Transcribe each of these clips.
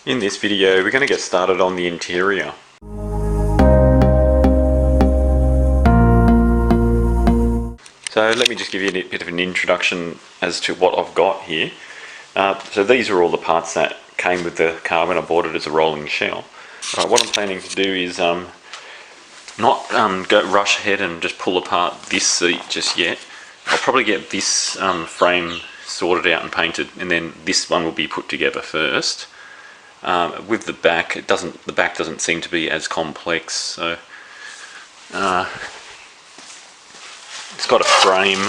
In this video we're going to get started on the interior. So let me just give you a bit of an introduction as to what I've got here. So these are all the parts that came with the car when I bought it as a rolling shell. What I'm planning to do is not go rush ahead and just pull apart this seat just yet. I'll probably get this frame sorted out and painted, and then this one will be put together first. With the back, the back doesn't seem to be as complex, so it's got a frame,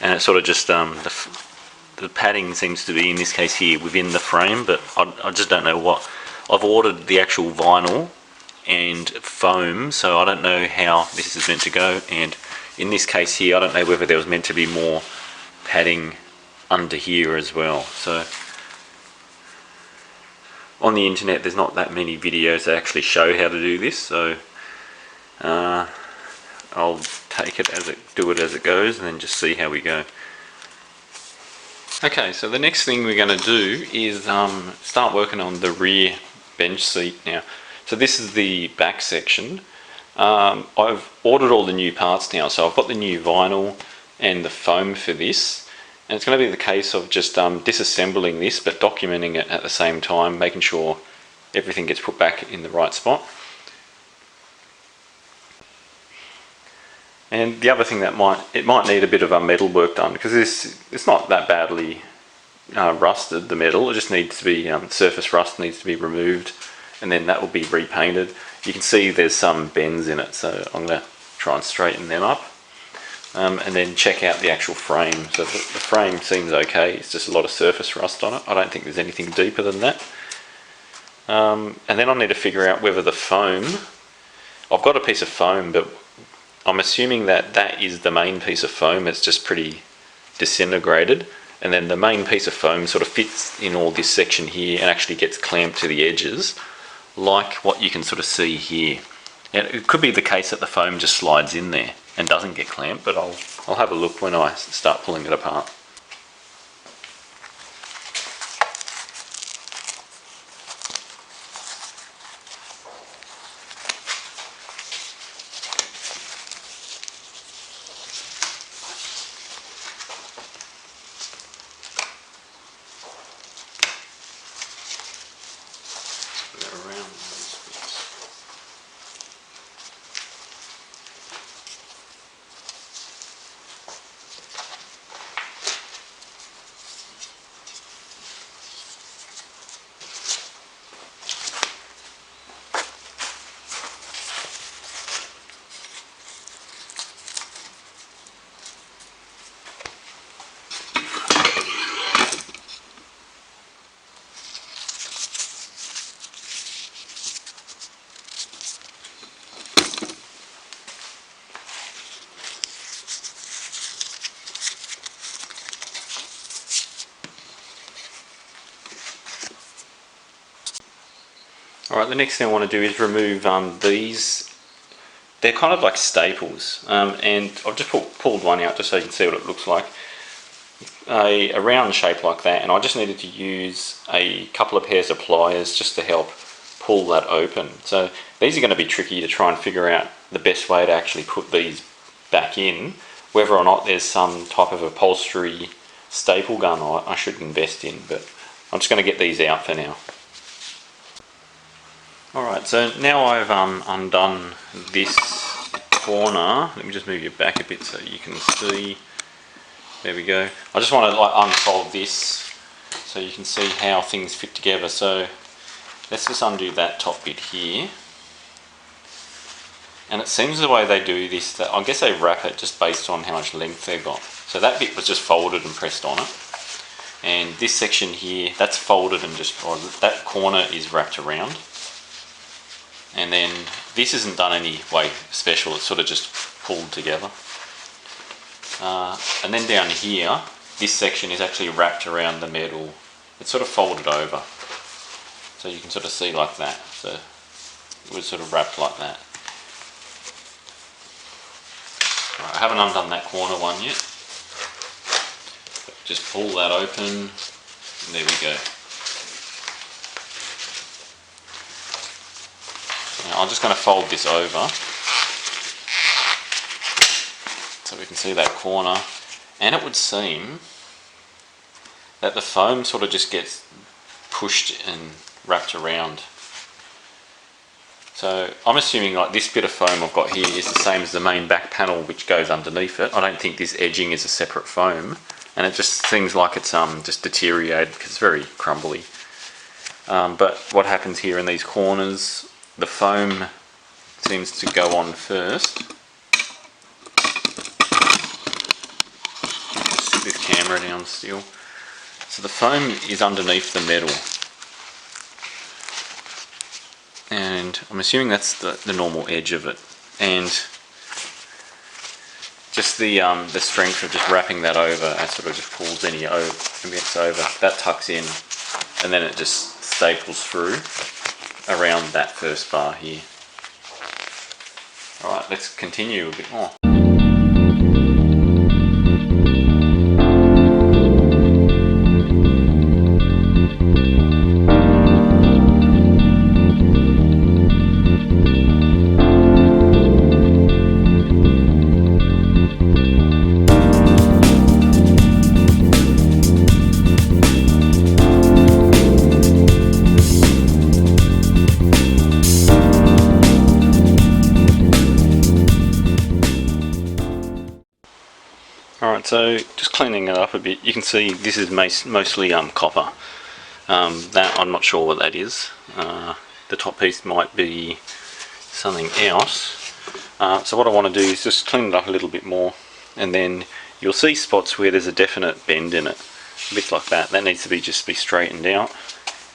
and it's sort of just the padding seems to be, in this case here, within the frame, but I just don't know what. I've ordered the actual vinyl and foam, so I don't know how this is meant to go, and in this case here I don't know whether there was meant to be more padding under here as well. So on the internet there's not that many videos that actually show how to do this, so I'll take it as do it as it goes and then just see how we go. Okay, so the next thing we're going to do is start working on the rear bench seat now. So this is the back section. I've ordered all the new parts now, so I've got the new vinyl and the foam for this. And it's going to be the case of just disassembling this but documenting it at the same time, making sure everything gets put back in the right spot. And the other thing that it might need a bit of metal work done, because it's not that badly rusted, the metal. It just needs to be, surface rust needs to be removed, and then that will be repainted. You can see there's some bends in it, so I'm going to try and straighten them up. And then check out the actual frame. So the frame seems okay, it's just a lot of surface rust on it. I don't think there's anything deeper than that. And then I need to figure out whether the foam, I've got a piece of foam, but I'm assuming that that is the main piece of foam. It's just pretty disintegrated, and then the main piece of foam sort of fits in all this section here and actually gets clamped to the edges, like what you can sort of see here. And it could be the case that the foam just slides in there and doesn't get clamped, but I'll have a look when I start pulling it apart. Alright, the next thing I want to do is remove these. They're kind of like staples, and I've just pulled one out just so you can see what it looks like. A round shape like that, and I just needed to use a couple of pairs of pliers just to help pull that open. So these are going to be tricky to try and figure out the best way to actually put these back in, whether or not there's some type of upholstery staple gun I should invest in, but I'm just going to get these out for now. Alright, so now I've undone this corner. Let me just move you back a bit so you can see. There we go. I just want to unfold this so you can see how things fit together. So let's just undo that top bit here. And it seems the way they do this, that I guess they wrap it just based on how much length they've got. So that bit was just folded and pressed on it. And this section here, that's folded and just, or that corner is wrapped around. And then this isn't done any way special, it's sort of just pulled together. And then down here, this section is actually wrapped around the metal. It's sort of folded over. So you can sort of see like that. So it was sort of wrapped like that. Right, I haven't undone that corner one yet. Just pull that open, and there we go. Now I'm just going to fold this over so we can see that corner, and it would seem that the foam sort of just gets pushed and wrapped around. So I'm assuming like this bit of foam I've got here is the same as the main back panel which goes underneath it. I don't think this edging is a separate foam, and it just seems like it's just deteriorated because it's very crumbly. But what happens here in these corners, the foam seems to go on first. Sit this camera down still. So the foam is underneath the metal, and I'm assuming that's the normal edge of it, and just the strength of just wrapping that over, and sort of just pulls any bits over, that tucks in, and then it just staples through around that first bar here. Alright, let's continue a bit more. Alright, so just cleaning it up a bit, you can see this is mostly copper. That I'm not sure what that is. The top piece might be something else. So what I want to do is just clean it up a little bit more, and then you'll see spots where there's a definite bend in it, a bit like that. That needs to be straightened out.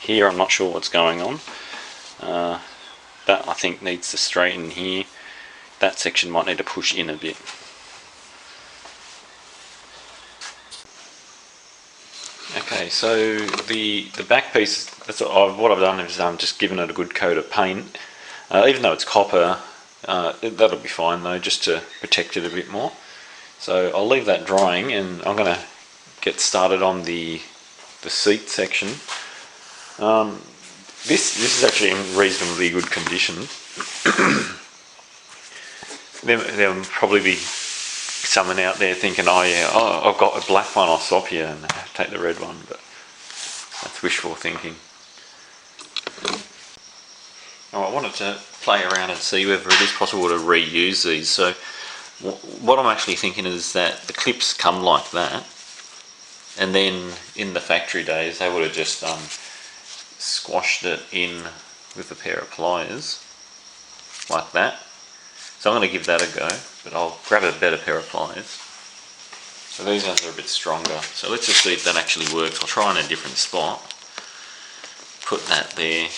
Here I'm not sure what's going on. That I think needs to straighten here. That section might need to push in a bit. Okay, so the back piece, what I've done is just given it a good coat of paint. Even though it's copper, that'll be fine though, just to protect it a bit more. So I'll leave that drying, and I'm going to get started on the seat section. This is actually in reasonably good condition. There'll probably be someone out there thinking, oh yeah, I've got a black one, I'll swap you and take the red one, but that's wishful thinking. I wanted to play around and see whether it is possible to reuse these. So what I'm actually thinking is that the clips come like that, and then in the factory days they would have just squashed it in with a pair of pliers like that. So I'm going to give that a go, but I'll grab a better pair of pliers. So these ones are a bit stronger, so let's just see if that actually works. I'll try in a different spot, put that there.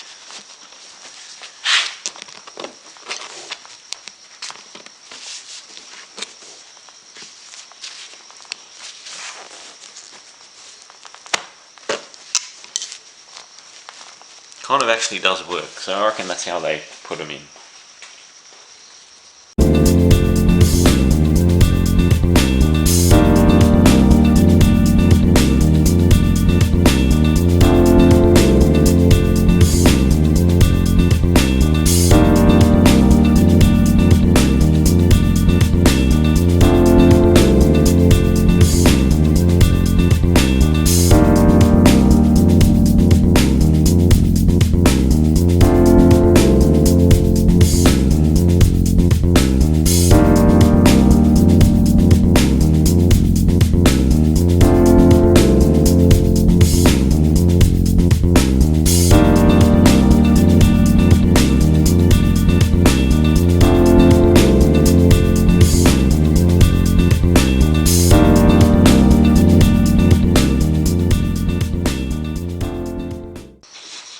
Kind of actually does work, so I reckon that's how they put them in.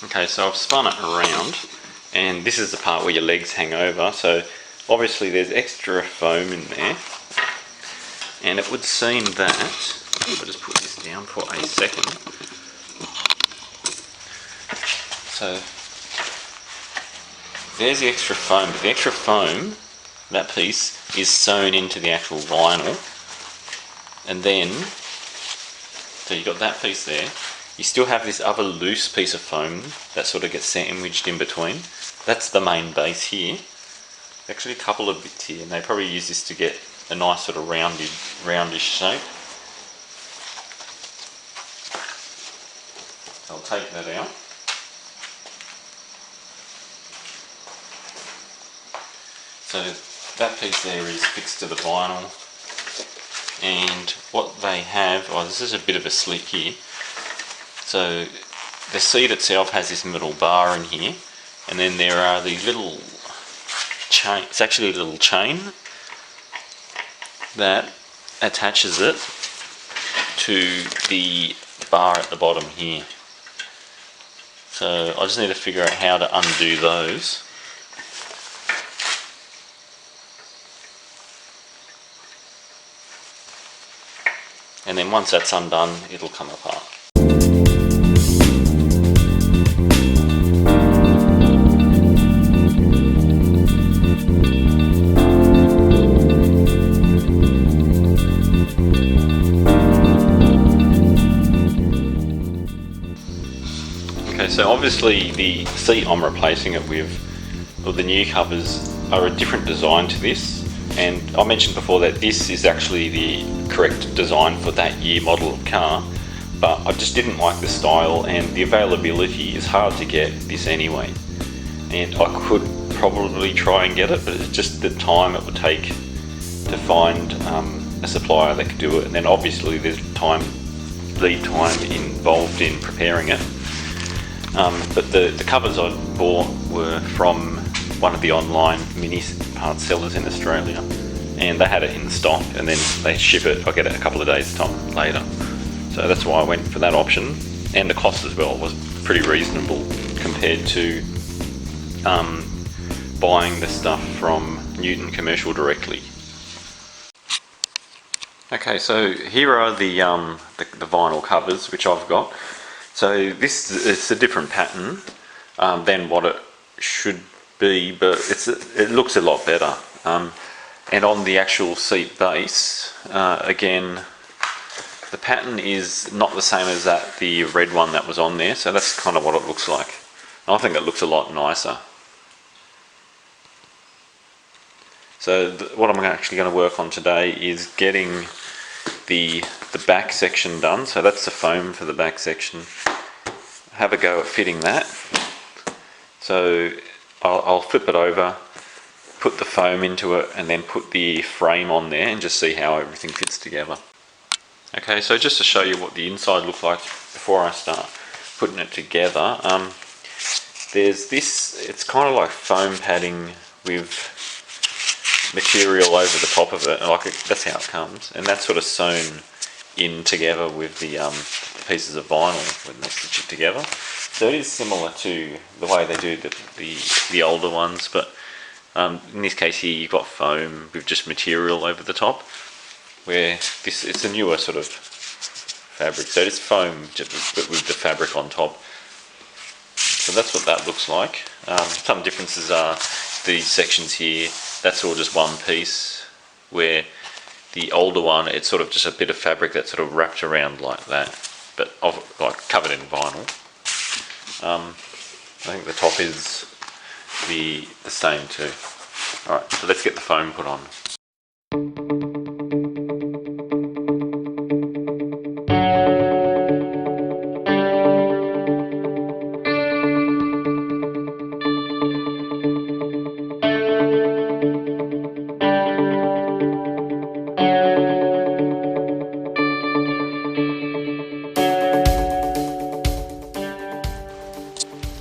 Okay, so I've spun it around, and this is the part where your legs hang over, so obviously there's extra foam in there, and it would seem that, I'll just put this down for a second. So there's the extra foam, but the extra foam, that piece, is sewn into the actual vinyl, and then, so you've got that piece there, you still have this other loose piece of foam that sort of gets sandwiched in between. That's the main base here. Actually a couple of bits here, and they probably use this to get a nice sort of roundish shape. I'll take that out. So that piece there is fixed to the vinyl, and what they have, oh, this is a bit of a slit here. So the seat itself has this middle bar in here, and then there are these little chain, it's actually a little chain that attaches it to the bar at the bottom here. So I just need to figure out how to undo those. And then once that's undone, it'll come apart. Okay, so obviously the seat I'm replacing it with, or the new covers, are a different design to this. And I mentioned before that this is actually the correct design for that year model of car, but I just didn't like the style, and the availability is hard to get this anyway. And I could probably try and get it, but it's just the time it would take to find a supplier that could do it, and then obviously there's lead time involved in preparing it. But the covers I bought were from one of the online mini parts sellers in Australia, and they had it in stock, and then they ship it, I get it a couple of days time later. So that's why I went for that option, and the cost as well was pretty reasonable compared to buying the stuff from Newton Commercial directly. Okay, so here are the vinyl covers which I've got. So it's a different pattern than what it should be, but it looks a lot better. And on the actual seat base, again, the pattern is not the same as the red one that was on there, so that's kind of what it looks like. And I think it looks a lot nicer. So what I'm actually going to work on today is getting the back section done. So that's the foam for the back section. Have a go at fitting that. So I'll flip it over, put the foam into it, and then put the frame on there and just see how everything fits together. Okay, so just to show you what the inside looks like before I start putting it together, there's this, it's kind of like foam padding with material over the top of it, that's how it comes, and that's sort of sewn in together with the pieces of vinyl when they stitch it together. So it is similar to the way they do the older ones, but in this case here you've got foam with just material over the top, where it's a newer sort of fabric, so it's foam but with the fabric on top. So that's what that looks like. Some differences are these sections here, that's all just one piece, where the older one, it's sort of just a bit of fabric that's sort of wrapped around like that, but like covered in vinyl. I think the top is the same too. Alright, so let's get the foam put on.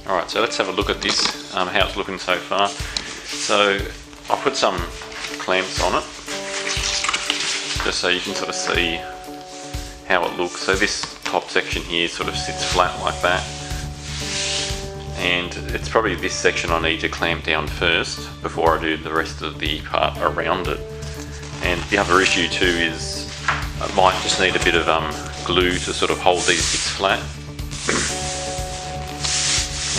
Alright, so let's have a look at this, how it's looking so far. So I'll put some clamps on it, just so you can sort of see how it looks. So this top section here sort of sits flat like that, and it's probably this section I need to clamp down first before I do the rest of the part around it. And the other issue too is I might just need a bit of glue to sort of hold these bits flat.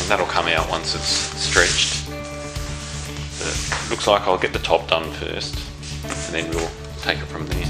That'll come out once it's stretched. But it looks like I'll get the top done first, and then we'll take it from there.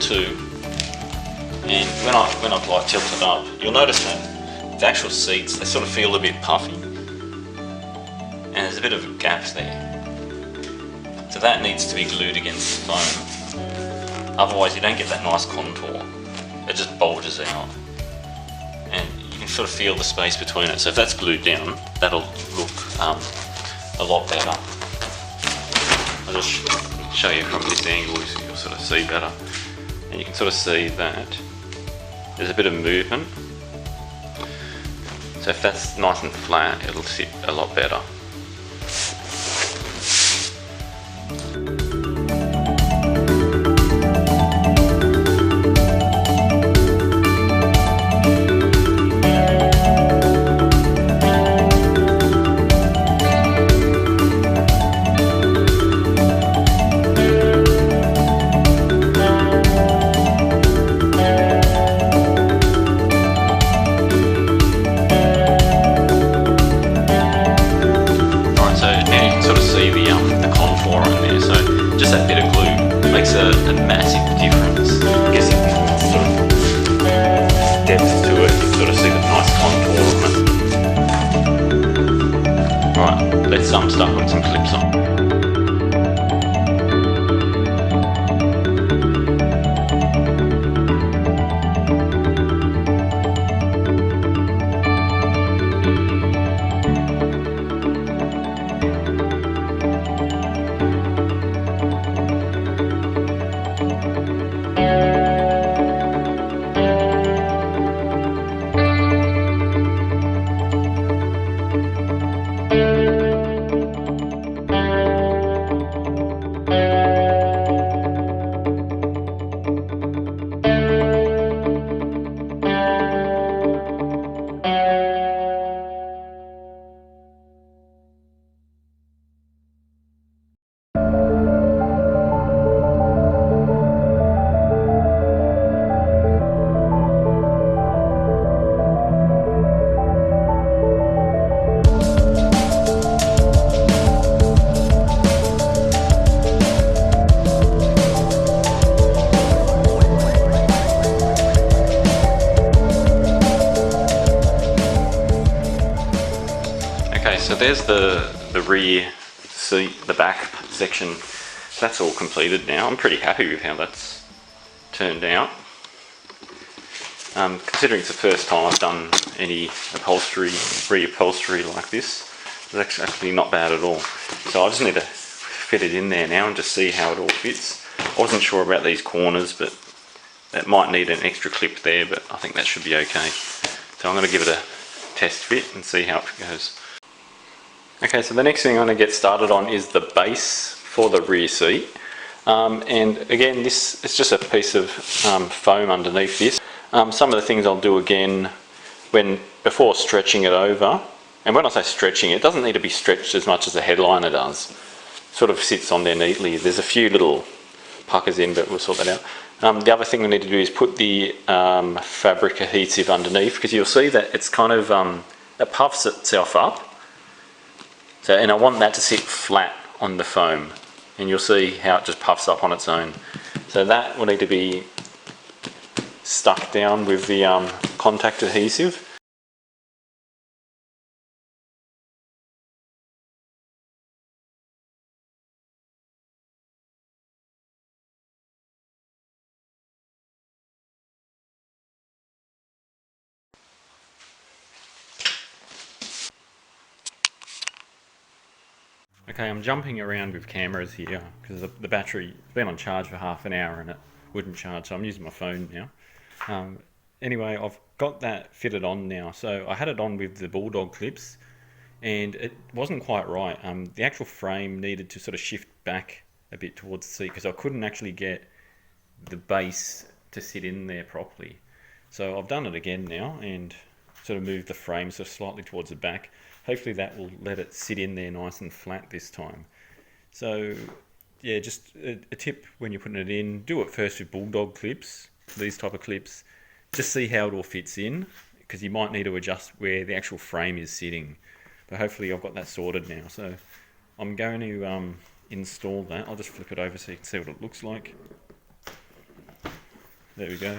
too. And when I've like tilted it up, you'll notice that the actual seats, they sort of feel a bit puffy. And there's a bit of a gap there. So that needs to be glued against the foam. Otherwise you don't get that nice contour. It just bulges out. And you can sort of feel the space between it. So if that's glued down, that'll look a lot better. I'll just show you from this angle so you'll sort of see better. And you can sort of see that there's a bit of movement. So if that's nice and flat, it'll sit a lot better. Just that bit of glue makes a massive difference. It gives it more sort of depth to it. You sort of see the nice contour on it. Right, let's start putting some clips on. So there's the rear seat, the back section. That's all completed now. I'm pretty happy with how that's turned out. Considering it's the first time I've done any upholstery, reupholstery like this, it's actually not bad at all. So I just need to fit it in there now and just see how it all fits. I wasn't sure about these corners, but that might need an extra clip there, but I think that should be okay. So I'm going to give it a test fit and see how it goes. Okay, so the next thing I'm going to get started on is the base for the rear seat. And again, this is just a piece of foam underneath this. Some of the things I'll do again before stretching it over. And when I say stretching, it doesn't need to be stretched as much as the headliner does. Sort of sits on there neatly. There's a few little puckers in, but we'll sort that out. The other thing we need to do is put the fabric adhesive underneath, because you'll see that it's kind of, it puffs itself up. So, and I want that to sit flat on the foam, and you'll see how it just puffs up on its own. So that will need to be stuck down with the contact adhesive. Okay, I'm jumping around with cameras here because the battery's been on charge for half an hour and it wouldn't charge, so I'm using my phone now. Anyway, I've got that fitted on now. So I had it on with the bulldog clips and it wasn't quite right. The actual frame needed to sort of shift back a bit towards the seat because I couldn't actually get the base to sit in there properly. So I've done it again now and sort of moved the frame so slightly towards the back. Hopefully that will let it sit in there nice and flat this time. So yeah, just a tip when you're putting it in, do it first with bulldog clips, these type of clips. Just see how it all fits in, because you might need to adjust where the actual frame is sitting. But hopefully I've got that sorted now. So I'm going to install that. I'll just flip it over so you can see what it looks like. There we go.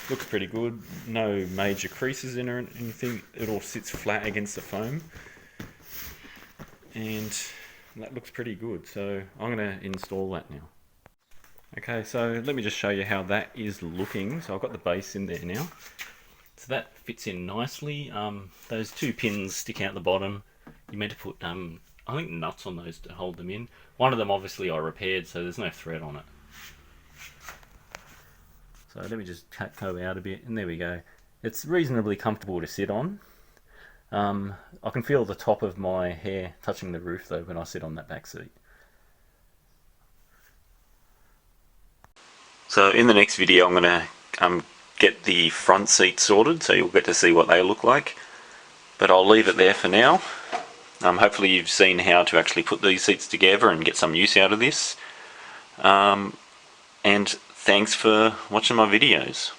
Looks pretty good. No major creases in or anything. It all sits flat against the foam. And that looks pretty good. So I'm going to install that now. Okay, so let me just show you how that is looking. So I've got the base in there now. So that fits in nicely. Those two pins stick out the bottom. You meant to put, I think, nuts on those to hold them in. One of them obviously I repaired, so there's no thread on it. So let me just go out a bit, and there we go. It's reasonably comfortable to sit on. I can feel the top of my hair touching the roof though when I sit on that back seat. So in the next video I'm going to get the front seat sorted, so you'll get to see what they look like. But I'll leave it there for now. Hopefully you've seen how to actually put these seats together and get some use out of this. And thanks for watching my videos.